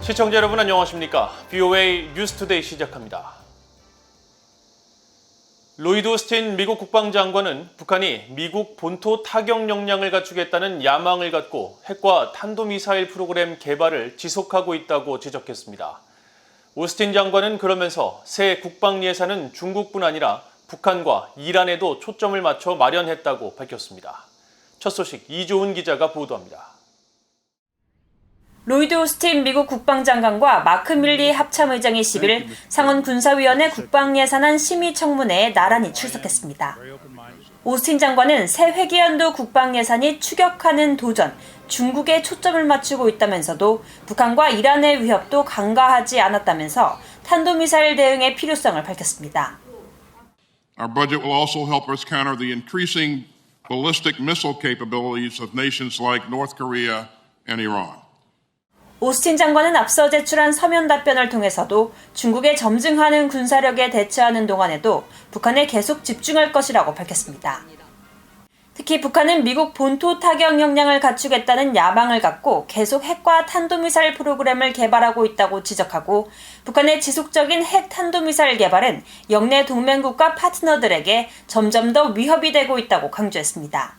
시청자 여러분 안녕하십니까? BOA 뉴스투데이 시작합니다. 로이드 오스틴 미국 국방장관은 북한이 미국 본토 타격 역량을 갖추겠다는 야망을 갖고 핵과 탄도미사일 프로그램 개발을 지속하고 있다고 지적했습니다. 오스틴 장관은 그러면서 새 국방 예산은 중국뿐 아니라 북한과 이란에도 초점을 맞춰 마련했다고 밝혔습니다. 첫 소식 이조은 기자가 보도합니다. 로이드 오스틴 미국 국방장관과 마크 밀리 합참의장이 10일 상원군사위원회 국방예산안 심의청문회에 나란히 출석했습니다. 오스틴 장관은 새 회계연도 국방예산이 추격하는 도전, 중국에 초점을 맞추고 있다면서도 북한과 이란의 위협도 간과하지 않았다면서 탄도미사일 대응의 필요성을 밝혔습니다. Our budget will also help us counter the increasing ballistic missile capabilities of nations like North Korea and Iran. 오스틴 장관은 앞서 제출한 서면 답변을 통해서도 중국의 점증하는 군사력에 대처하는 동안에도 북한에 계속 집중할 것이라고 밝혔습니다. 특히 북한은 미국 본토 타격 역량을 갖추겠다는 야망을 갖고 계속 핵과 탄도미사일 프로그램을 개발하고 있다고 지적하고 북한의 지속적인 핵 탄도미사일 개발은 영내 동맹국과 파트너들에게 점점 더 위협이 되고 있다고 강조했습니다.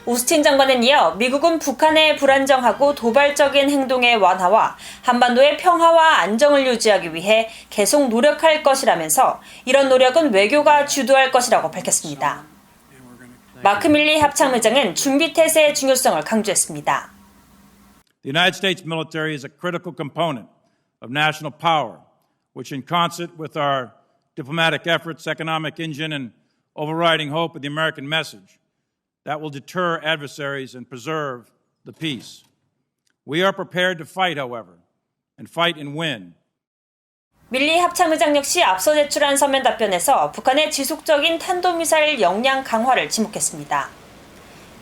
오스틴 장관은 이어 미국은 북한의 불안정하고 도발적인 행동의 완화와 한반도의 평화와 안정을 유지하기 위해 계속 노력할 것이라면서 이런 노력은 외교가 주도할 것이라고 밝혔습니다. 마크 밀리 합참의장은 준비태세의 중요성을 강조했습니다. The United States military is a critical component of national power, which in concert with our diplomatic efforts, economic engine, and overriding hope of the American message, that will deter adversaries and preserve the peace. We are prepared to fight, however, and fight and win. 밀리 합참의장 역시 앞서 제출한 서면 답변에서 북한의 지속적인 탄도미사일 역량 강화를 지목했습니다.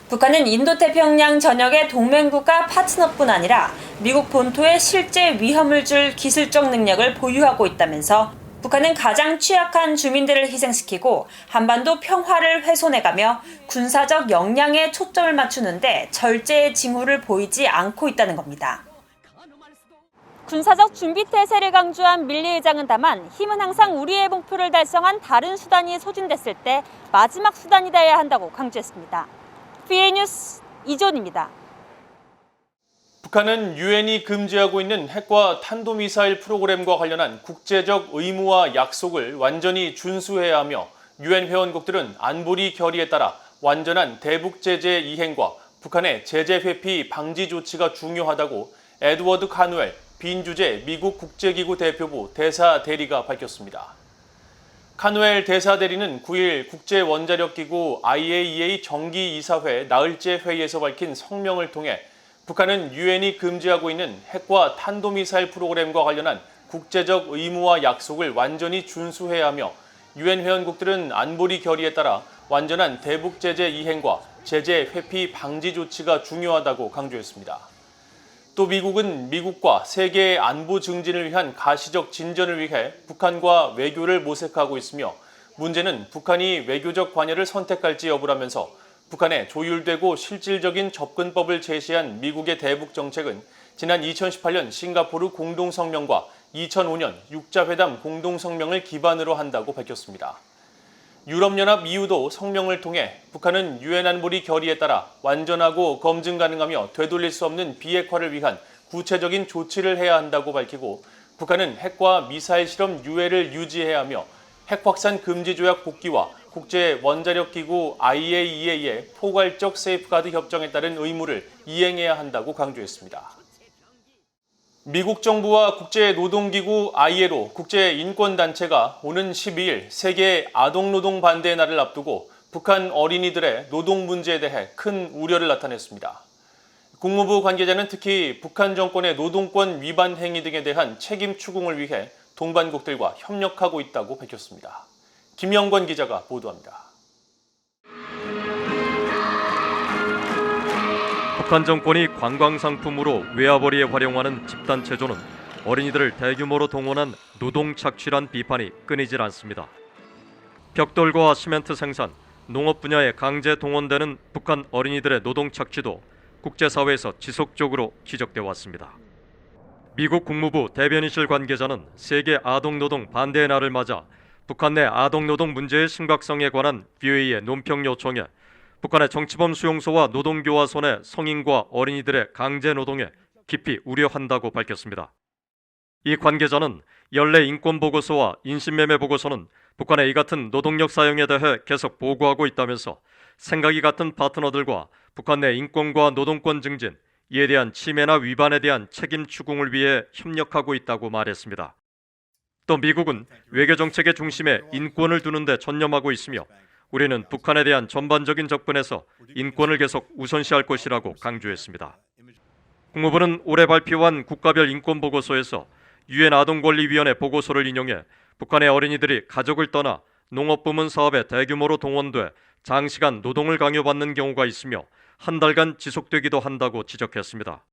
북한은 인도태평양 전역의 동맹국가 파트너뿐 아니라 미국 본토에 실제 위험을 줄 기술적 능력을 보유하고 있다면서 북한은 가장 취약한 주민들을 희생시키고 한반도 평화를 훼손해가며 군사적 역량에 초점을 맞추는데 절제의 징후를 보이지 않고 있다는 겁니다. 군사적 준비태세를 강조한 밀리 의장은 다만 힘은 항상 우리의 목표를 달성한 다른 수단이 소진됐을 때 마지막 수단이 되어야 한다고 강조했습니다. BOA 뉴스 이존입니다. 북한은 유엔이 금지하고 있는 핵과 탄도미사일 프로그램과 관련한 국제적 의무와 약속을 완전히 준수해야 하며 유엔 회원국들은 안보리 결의에 따라 완전한 대북 제재 이행과 북한의 제재 회피 방지 조치가 중요하다고 에드워드 카누엘 빈주재 미국 국제기구 대표부 대사 대리가 밝혔습니다. 카누엘 대사 대리는 9일 국제원자력기구 IAEA 정기이사회 나흘째 회의에서 밝힌 성명을 통해 북한은 유엔이 금지하고 있는 핵과 탄도미사일 프로그램과 관련한 국제적 의무와 약속을 완전히 준수해야 하며 유엔 회원국들은 안보리 결의에 따라 완전한 대북 제재 이행과 제재 회피 방지 조치가 중요하다고 강조했습니다. 또 미국은 미국과 세계의 안보 증진을 위한 가시적 진전을 위해 북한과 외교를 모색하고 있으며 문제는 북한이 외교적 관여를 선택할지 여부라면서 북한의 조율되고 실질적인 접근법을 제시한 미국의 대북 정책은 지난 2018년 싱가포르 공동성명과 2005년 육자회담 공동성명을 기반으로 한다고 밝혔습니다. 유럽연합 EU도 성명을 통해 북한은 유엔 안보리 결의에 따라 완전하고 검증 가능하며 되돌릴 수 없는 비핵화를 위한 구체적인 조치를 해야 한다고 밝히고 북한은 핵과 미사일 실험 유예를 유지해야 하며 핵 확산 금지 조약 복귀와 국제 원자력기구 IAEA의 포괄적 세이프가드 협정에 따른 의무를 이행해야 한다고 강조했습니다. 미국 정부와 국제노동기구 ILO 국제인권단체가 오는 12일 세계 아동노동 반대의 날을 앞두고 북한 어린이들의 노동 문제에 대해 큰 우려를 나타냈습니다. 국무부 관계자는 특히 북한 정권의 노동권 위반 행위 등에 대한 책임 추궁을 위해 동반국들과 협력하고 있다고 밝혔습니다. 김영권 기자가 보도합니다. 북한 정권이 관광상품으로 외화벌이에 활용하는 집단체조는 어린이들을 대규모로 동원한 노동 착취란 비판이 끊이질 않습니다. 벽돌과 시멘트 생산, 농업 분야에 강제 동원되는 북한 어린이들의 노동 착취도 국제사회에서 지속적으로 지적돼 왔습니다. 미국 국무부 대변인실 관계자는 세계 아동노동 반대의 날을 맞아 북한 내 아동노동 문제의 심각성에 관한 VOA의 논평 요청에 북한의 정치범 수용소와 노동교화소 내 성인과 어린이들의 강제노동에 깊이 우려한다고 밝혔습니다. 이 관계자는 연례 인권보고서와 인신매매 보고서는 북한의 이 같은 노동력 사용에 대해 계속 보고하고 있다면서 생각이 같은 파트너들과 북한 내 인권과 노동권 증진, 이에 대한 침해나 위반에 대한 책임 추궁을 위해 협력하고 있다고 말했습니다. 또 미국은 외교정책의 중심에 인권을 두는 데 전념하고 있으며 우리는 북한에 대한 전반적인 접근에서 인권을 계속 우선시할 것이라고 강조했습니다. 국무부는 올해 발표한 국가별 인권보고서에서 유엔 아동권리위원회 보고서를 인용해 북한의 어린이들이 가족을 떠나 농업부문 사업에 대규모로 동원돼 장시간 노동을 강요받는 경우가 있으며 한 달간 지속되기도 한다고 지적했습니다.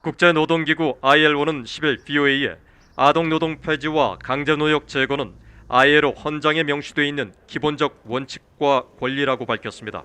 국제노동기구 ILO는 10일 VOA에 아동노동 폐지와 강제노역 제거는 ILO 헌장에 명시되어 있는 기본적 원칙과 권리라고 밝혔습니다.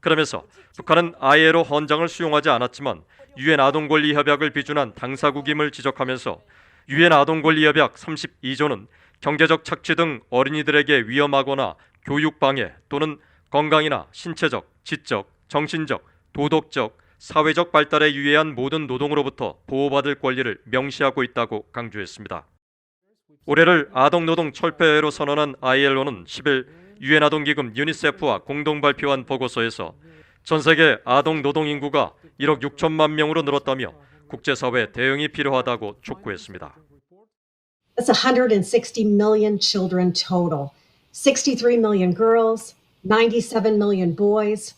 그러면서 북한은 ILO 헌장을 수용하지 않았지만 유엔 아동권리협약을 비준한 당사국임을 지적하면서 유엔 아동권리협약 32조는 경제적 착취 등 어린이들에게 위험하거나 교육방해 또는 건강이나 신체적, 지적, 정신적, 도덕적, 사회적 발달에 유해한 모든 노동으로부터 보호받을 권리를 명시하고 있다고 강조했습니다. 올해를 아동노동 철폐해로 선언한 ILO는 10일 유엔 아동기금 유니세프와 공동 발표한 보고서에서 전 세계 아동노동 인구가 1억 6천만 명으로 늘었다며 국제사회 대응이 필요하다고 촉구했습니다. That's 160 million children total. 63 million girls, 97 million boys,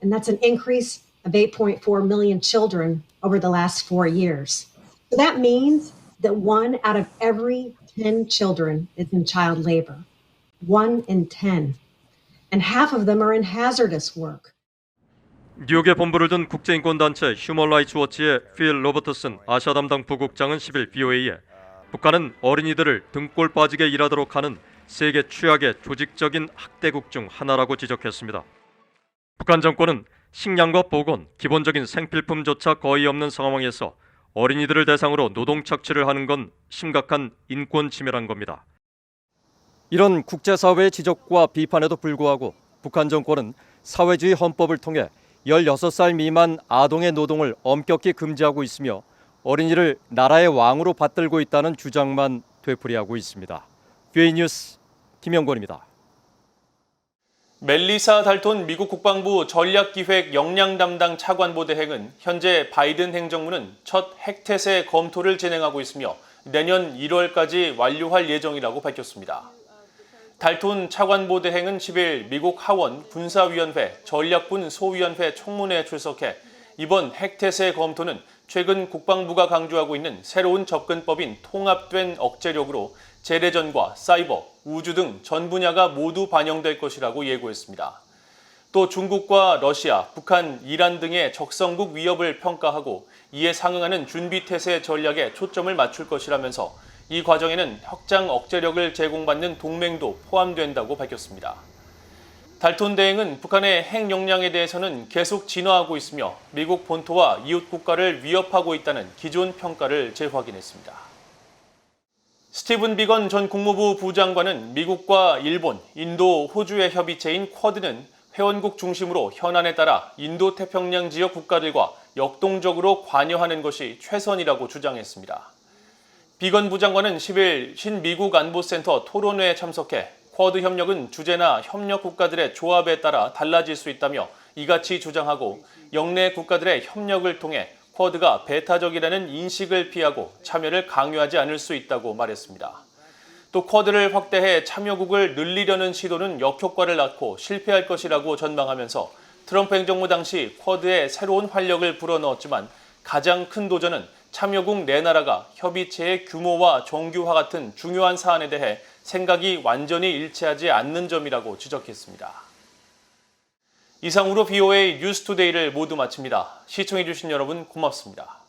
and that's an increase of 8.4 million children over the last 4 years. So that means that 1 out of every 10 children is in child labor. 1 in 10. And half of them are in hazardous work. 뉴욕에 본부를 둔 국제인권단체 휴먼 라이츠 워치의 필 로버트슨 아시아 담당 부국장은 10일 VOA에 북한은 어린이들을 등골 빠지게 일하도록 하는 세계 최악의 조직적인 학대국 중 하나라고 지적했습니다. 북한 정권은 식량과 보건, 기본적인 생필품조차 거의 없는 상황에서 어린이들을 대상으로 노동 착취를 하는 건 심각한 인권 침해란 겁니다. 이런 국제사회의 지적과 비판에도 불구하고 북한 정권은 사회주의 헌법을 통해 16살 미만 아동의 노동을 엄격히 금지하고 있으며 어린이를 나라의 왕으로 받들고 있다는 주장만 되풀이하고 있습니다. VOA 뉴스 김영권입니다. 멜리사 달톤 미국 국방부 전략기획 역량 담당 차관보 대행은 현재 바이든 행정부는 첫 핵태세 검토를 진행하고 있으며 내년 1월까지 완료할 예정이라고 밝혔습니다. 달톤 차관보 대행은 10일 미국 하원 군사위원회 전략군 소위원회 청문회에 출석해 이번 핵태세 검토는 최근 국방부가 강조하고 있는 새로운 접근법인 통합된 억제력으로 재래전과 사이버, 우주 등 전 분야가 모두 반영될 것이라고 예고했습니다. 또 중국과 러시아, 북한, 이란 등의 적성국 위협을 평가하고 이에 상응하는 준비태세 전략에 초점을 맞출 것이라면서 이 과정에는 확장 억제력을 제공받는 동맹도 포함된다고 밝혔습니다. 달톤 대행은 북한의 핵 역량에 대해서는 계속 진화하고 있으며 미국 본토와 이웃 국가를 위협하고 있다는 기존 평가를 재확인했습니다. 스티븐 비건 전 국무부 부장관은 미국과 일본, 인도, 호주의 협의체인 쿼드는 회원국 중심으로 현안에 따라 인도태평양 지역 국가들과 역동적으로 관여하는 것이 최선이라고 주장했습니다. 비건 부장관은 10일 신미국 안보센터 토론회에 참석해 쿼드 협력은 주제나 협력 국가들의 조합에 따라 달라질 수 있다며 이같이 주장하고 영내 국가들의 협력을 통해 쿼드가 배타적이라는 인식을 피하고 참여를 강요하지 않을 수 있다고 말했습니다. 또 쿼드를 확대해 참여국을 늘리려는 시도는 역효과를 낳고 실패할 것이라고 전망하면서 트럼프 행정부 당시 쿼드에 새로운 활력을 불어넣었지만 가장 큰 도전은 참여국 네 나라가 협의체의 규모와 정규화 같은 중요한 사안에 대해 생각이 완전히 일치하지 않는 점이라고 지적했습니다. 이상으로 VOA 뉴스투데이를 모두 마칩니다. 시청해주신 여러분 고맙습니다.